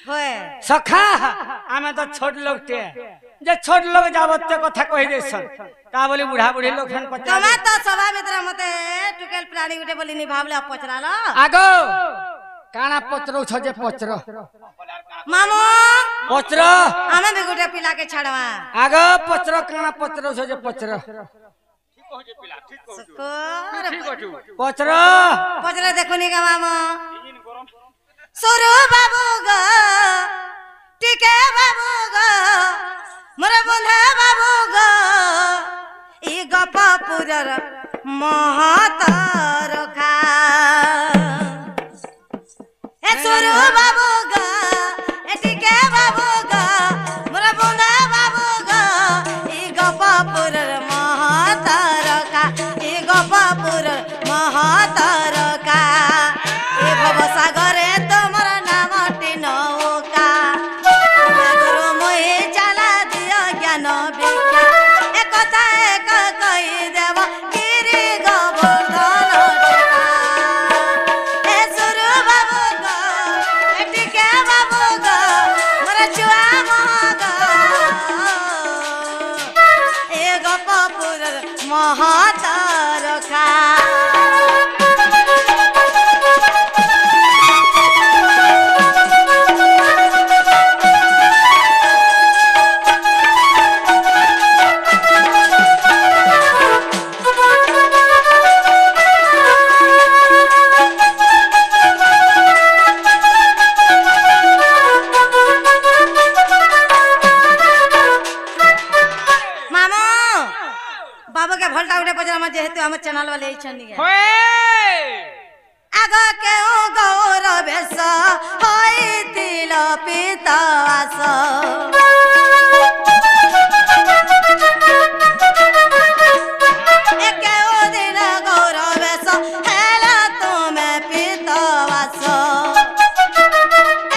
सखा आमे तो छोट लोग टे जे छोट लोग जावते कथा कहि देसन ता बोली बुढ़ा बुढ़ी लोग खन पचा तमा तो सभा मित्र मते टुकेल प्राणी गुटे बोली नि भावले पचरालो आगो काना पचरो छ जे पचरो मामो पचरो आमे भी गुटे पिला के छाड़वा आगो पचरो काना पचरो छ जे पचरो ठीक हो जे पिला ठीक हो ठीक हो पचरो पचरा देखुनी का मामो सुरु बाबू गो टिके बाबू गो मोर बंधा बाबू गो ई गपपुरर महतर खा ए सुरु बाबू गो ए टिके बाबू गो मोर बंधा बाबू गो ई गपपुरर महतर खा ई गपपुरर महतर खा ए भवसागरे तोमर नामटी नौका गुरु मोहि चला दियो ज्ञान विज्ञा ए कथा एक कहि देव गिरि गोवर्धन टेका ए सुरु बाबू गो ए टिके बाबू गो मोर छुआ मग ए गपपुरर महतर खा बाबू के भलटा उठे पजरा में जेहेतु हम चैनल वाले ही छनी है आगो के गौरवेश होई तिल पितास एके दिन गौरवेश हेला तुमे पितास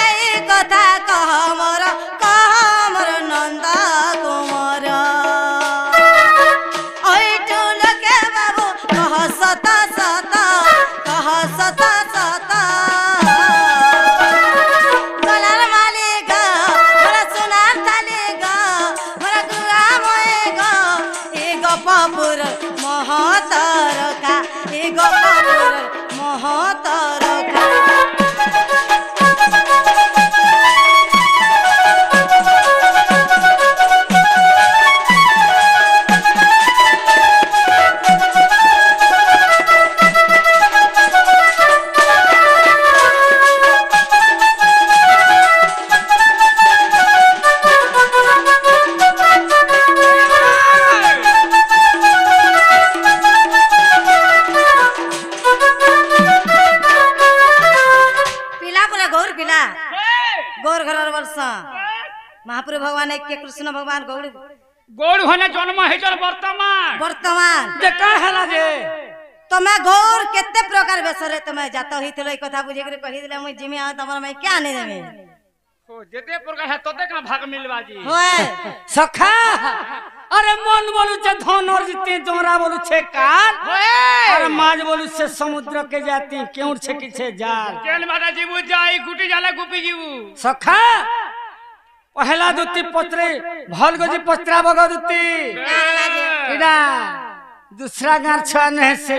एई कथा कह मोर नंद कुमार सता सता कह सता सता गलार मालिक मोरा सुनार थालिक मोरा गुआ मोएग ए गपपुर महतर का ए गपपुर महतर का महाप्रभु भगवान एक के कृष्ण भगवान गौड़ गौड़ होने जन्म हेचल वर्तमान वर्तमान जे का हला जे तमे गौर केते प्रकार बेसरे तमे जातो हितलो ई कथा बुझे के कहि दिले मैं जिमे आ तमर मैं क्या नहीं देबे ओ जेते प्रकार है तते का भाग मिलवा जी होय सखा अरे मन बोलु छे धन और जिते जोरा बोलु छे कान अरे माज बोलु छे समुद्र के जाती क्यों छे कि छे जाल केन माता जीवु जाई गुटी जाला गुपी जीवु सखा पहला दुती पत्रे भल गजी पत्रा बग दुती इडा दूसरा गार छवा ने से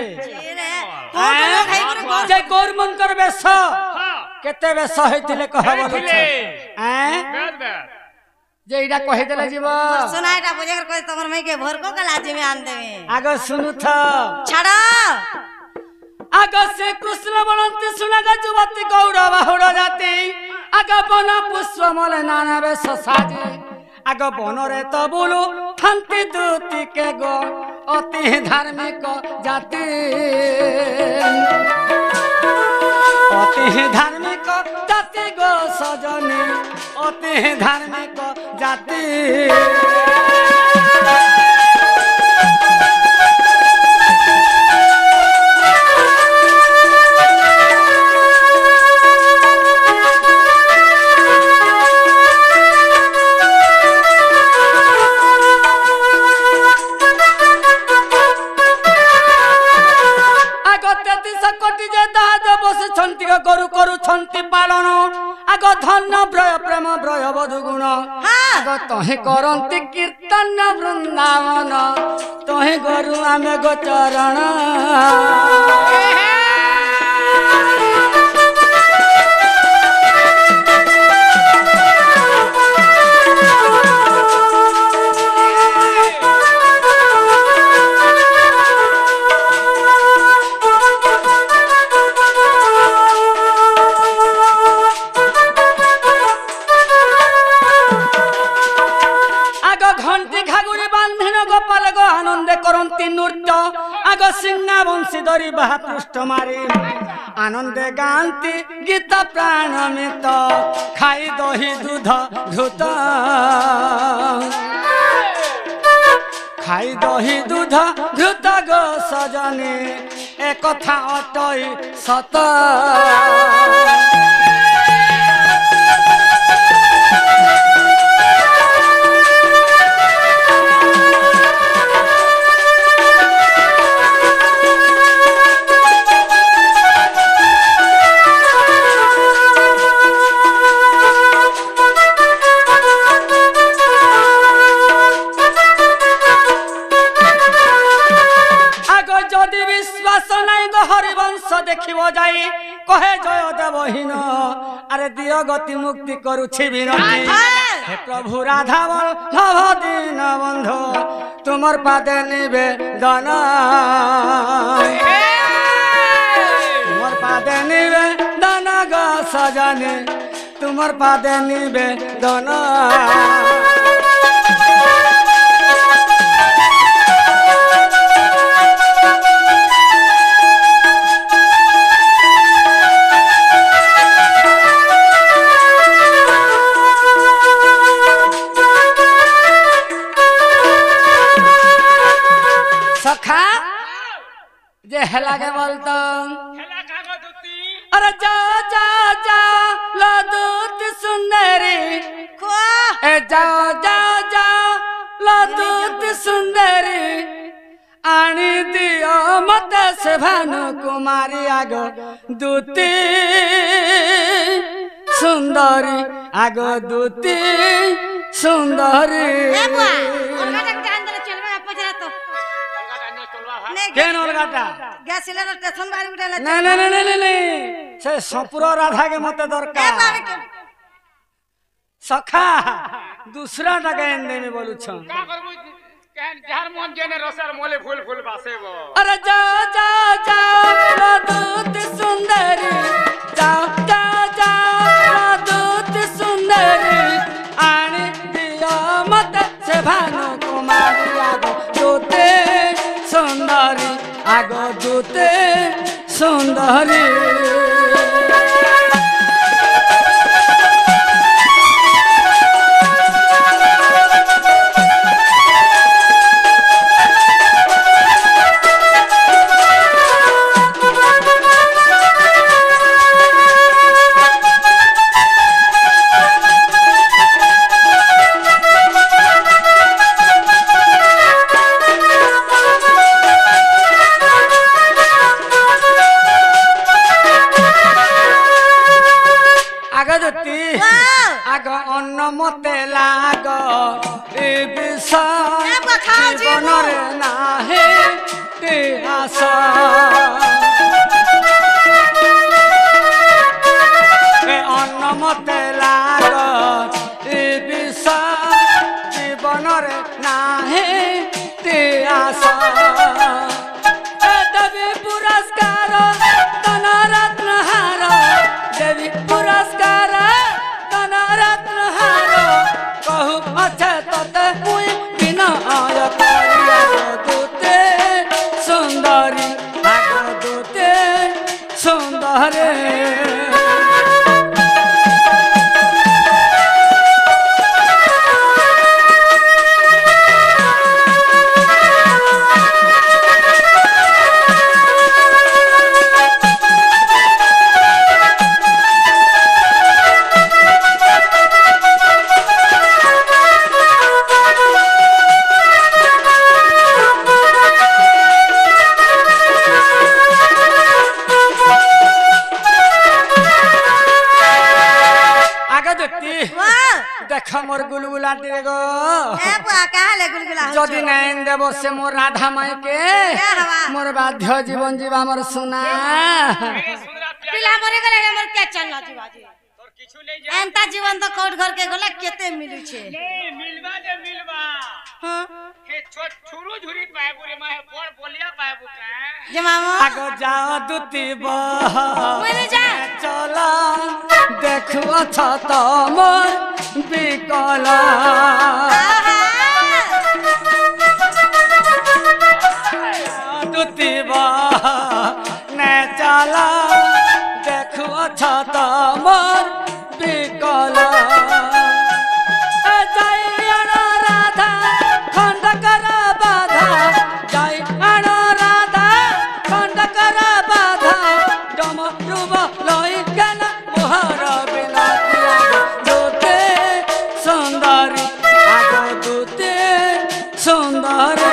जे गौर मन कर बेस केते बेस होइतिले कह बोलु छे बेद बेद जे इडा कहि देले जीव सुना एटा बुझे कर कहि तमर मैं के भर को कला जिमे आन देबे आगो सुनु थ छाड़ा आगो से कृष्ण बनंती सुना ग जुवती गौरव होड़ जाती आगो बन पुष्प मल नाना बेस साजे आगो बन रे तो बोलू थांती दूती के गो अति धार्मिक जाति अति धार्मिक जाति गो सजनी अति धार्मिक जाति धन ब्रय प्रेम ब्रय बधुगुण आग तहे करती कीर्तन वृंदावन तहे गरु आमे गोचरण आनंदे करती नृत्य आग सिंहा बंशी धरी बाहा पृष्ठ मारी आनंदे गांती गीत प्राणमित खाई दही दूध घृत खाई दही दूध घृत गो सजनी एक कथा अटई सत देखिबो जाई कहे जय देवहीन अरे दियो गति मुक्ति करुछि विनती हे प्रभु राधा वल्लभ दीन बंधु तुमर पादे निवेदन तुमर पादे निवेदन ग सजनी तुमर पादे निवेदन जे हेला के बोलतो हेला कागो दूती अरे जा जा जा ला दूत सुंदरी ए जा जा जा ला दूत सुंदरी आनी दियो मत से भानु कुमारी आगो दूती सुंदरी आगो दूती सुंदरी केन अलगाटा गैस सिलेंडर स्टेशन बारी उठा ले नहीं नहीं नहीं नहीं से सपुरो राधा के मते दरकार सखा दूसरा टा के दे में बोलु छ का करबू कहन जहर मन जेने रसर मोले फूल फूल बासेबो अरे जा जा जा दूत सुंदरी जा जा जा दूत सुंदरी आनी दिया मत से भानु कुमारी आगो दूते सुंदरी आगो दूते सुंदरी मते लाग ए विषय जीवन नाहे ते आशा ए अन्न मते लाग ए विषय जीवन नाहे ते आशा ए देवी पुरस्कार धन रत्न हार देवी पुरस्कार अच्छा तते मुई बिना आया करिया दूते सुंदरी आगो दूते सुंदरी দুতি वाह দেখ মোর গুলগুলা টিরে গো ए बुआ कहां ले गुलगुला हो যদি নাইন দেব সে মোর রাধা মাইকে क्या हवा মোর বাধ্য জীবন জীবা মোর সোনা मेरे सुंदरा प्यार पिला मरे गले हमर के चलना जी बाजी तोर किछु ले जा एंता जीवन तो कोट घर के गला केते मिलू छे नहीं मिलवा जे मिलवा हां हे छोट छुरु झुरी पाए बुरे माहे बड़ बोलिया पाए बुका जे मामा আগো যাও দুতি বহ मरे जा চলা দেখো ছত মোর বিকলা দুতি বহ নে চলা দেখো ছত মোর বিকলা যাই আন রাধা খন্ড কর বাধা যাই আন রাধা খন্ড কর বাধা ডমরুব লই কেন মোহর বিনাতি দুতে সুন্দরী আগ দুতে সুন্দরী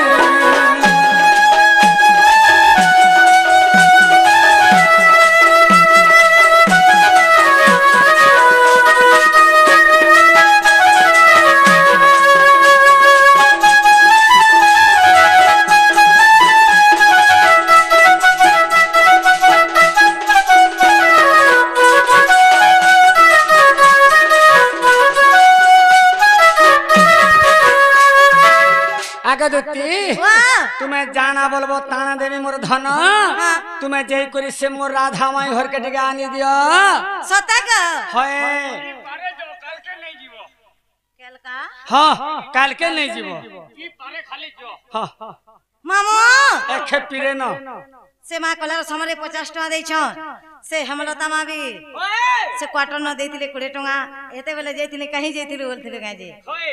আগে দুতি वाह তুমি জানা বলবো তানা দেবী মোর ধন তুমি যেই করি সে মোর রাধা মাই ঘর কে টিকে আনি দিও सतक হয় पारे जो कल के नहीं जीवो केल का হ্যাঁ কালকে নেই যাব ई पारे खाली जो হ্যাঁ मामो এখে পিরে ন से मा कलर समरे 50 टका दै छ से हेमलता माबी ओए से क्वार्टर न देथिले 20 टका एते बेले जैथिले कहीं जैथिले बोलथिले गाजे ओए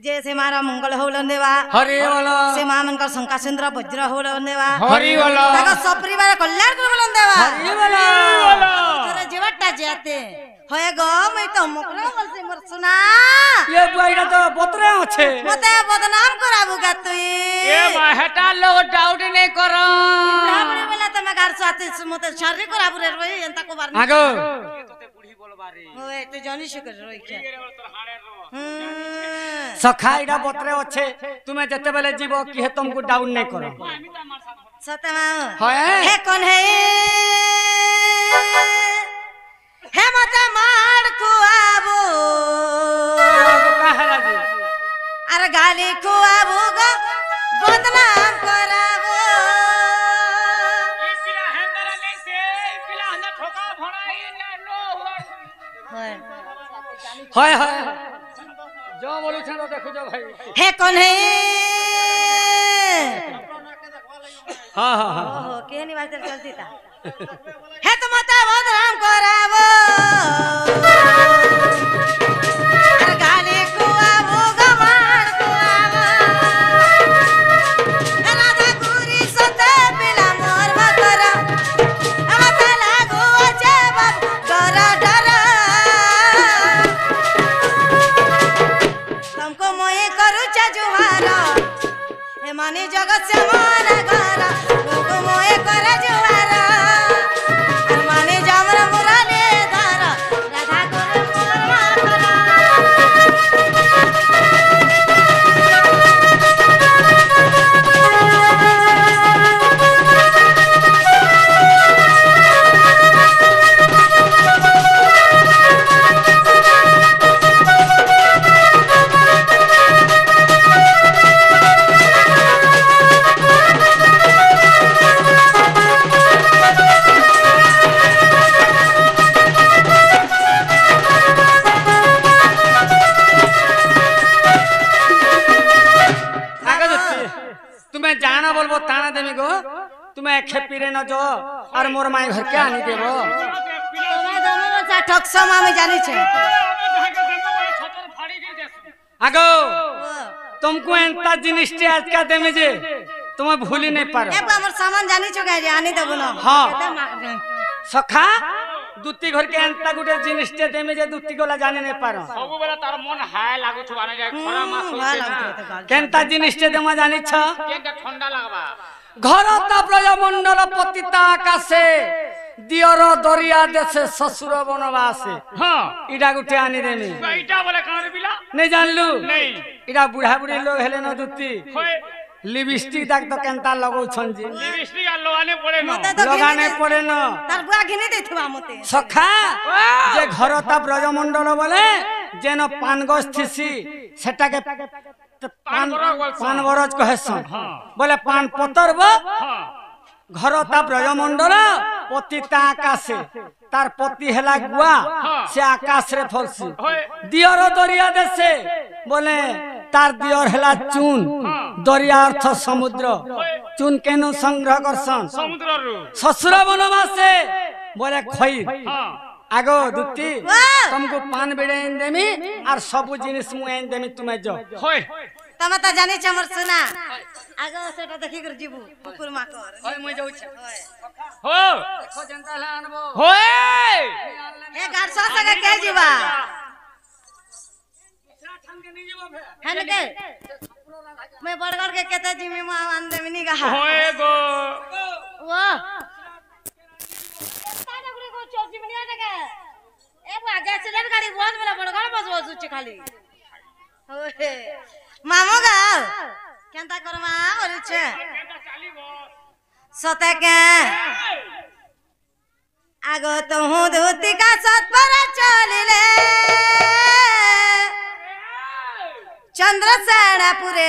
जे से मारा मंगल होलन देवा হরি বল से मा मनकर शंका सुंदर वज्र होलन देवा হরি বল ताका सपरिवार कल्याण कर बोलन देवा হরি বল तोरे जीवटा जाते होय गो मैं तो मुकरा बोलसे मोर सुना ये बुआईटा तो বতরে আছে मते बदनाम कराबू गा तुई ए माहेटा लो डाउट नहीं करो बराबर बेला तमे घर साथे मते शारी कराबू रे रोई एंता को बार আগো तोते बूढ़ी बोलबा रे होय तो जानी शुकर रोई के ये रे तोर हाड़े रो সখাইটা বতরে আছে তুমি যেতে বেলে জীব কি হে তুমকু ডাউন নাই করো আমি তো আমার সাথে सतमा হয় हे कौन है हे मते मार खुआबू কাহারা জি अरे गाली खुआबू गो बदनाम कराबू ई पिला हेंदरा ले से ई पिला हंदा ठोका भड़ा ई ना नो होय হয় হয় जो बोलू छे देखो जो भाई हे कौन है हां हां हां ओहो केनी बात चलती था हे तो मते बदनाम कराबू अरे गाली खुआबू गो मार खुआबू राधा गुरी सते पिला मोर मकरा मते लागू जे बाप डरा डरा तुमको मोए करू जुहारा हे माने जगत से माना गारा तुमको मोए कर जुहारा हर माने जामरा मुराले धारा राधा गुरु मोर मातरा तुम्हें जाना बोलबो ताना देमी गो तुम्हें एखे पिरे न जो और मोर माई घर के आनी देबो तुम्हें दोनों में सा ठक्सो मामी जानी छे आगो तुमको एंता जिनिस टे आज का देमे जे तुम्हें भूली नहीं पारो ए हमर सामान जानी छो गाजे आनी देबो न हाँ। केते माग सखा दुत्ती घर के एंता गुटे जिनिस टे देमे जे दुत्ती गोला जाने नहीं पारो सबु बेला तार मन हाय लागु छु आने जाय खरा मास होइते ना केंता जिनिस टे देमा जानी छ केंता ठंडा लागबा घर ता ब्रजमंडल पतिता आकाशे दियर दरिया देशे ससुर बनवासे हां इडा गुटे आनी देमी इटा बोले कान बिला नहीं जानलू नहीं इडा बुढ़ा बुढ़ी लोग हेले न दुती होए लिपस्टिक तक तो केनता लगौ छन जी लिपस्टिक आ लगाने पड़े न मते तो लगाने पड़े न तार बुआ घिने देथुआ मते सखा जे घर ता ब्रजमंडल बोले जेन पान गछ थिसी सेटा के पान बरज कहेसन बोले पान पतर बो हां घर ता ब्रजमंडल पतिता आकाशे तार पति हेला गुआ से आकाश रे फलसी दियर दरिया देशे बोले तार दियर हेला चून दरिया अर्थ समुद्र चून केनु संग्रह करसन समुद्र रु ससुर बनवासे बोले खई हां आगो दुती तुमको पान बेड़े देमी और सब जिनिस मु एन देमी तुमे जो होए तमे त जानि छ हमर सुना आगो सेटा देखि कर जीबू कुकुर मा कर होय मु जाउ छ हो देखो जनता ला अनबो होए ए गाड़ सो सके के जीवा दूसरा ठन के नहीं जीवो फे हन के मैं बड़गड़ के केते जिमी मा आन देमी नी कहा होए गो वाह ताने गुड़ी को चौकी में नहीं आके ए वो आगे एक्सीडेंट गाड़ी बहुत बड़ा बड़गड़ बस बस उच्च खाली ओए मामू गाल केनता करमा ओरिछे सते के आगो तो हूं धोती का सत पर चलिले चंद्र सेना पूरे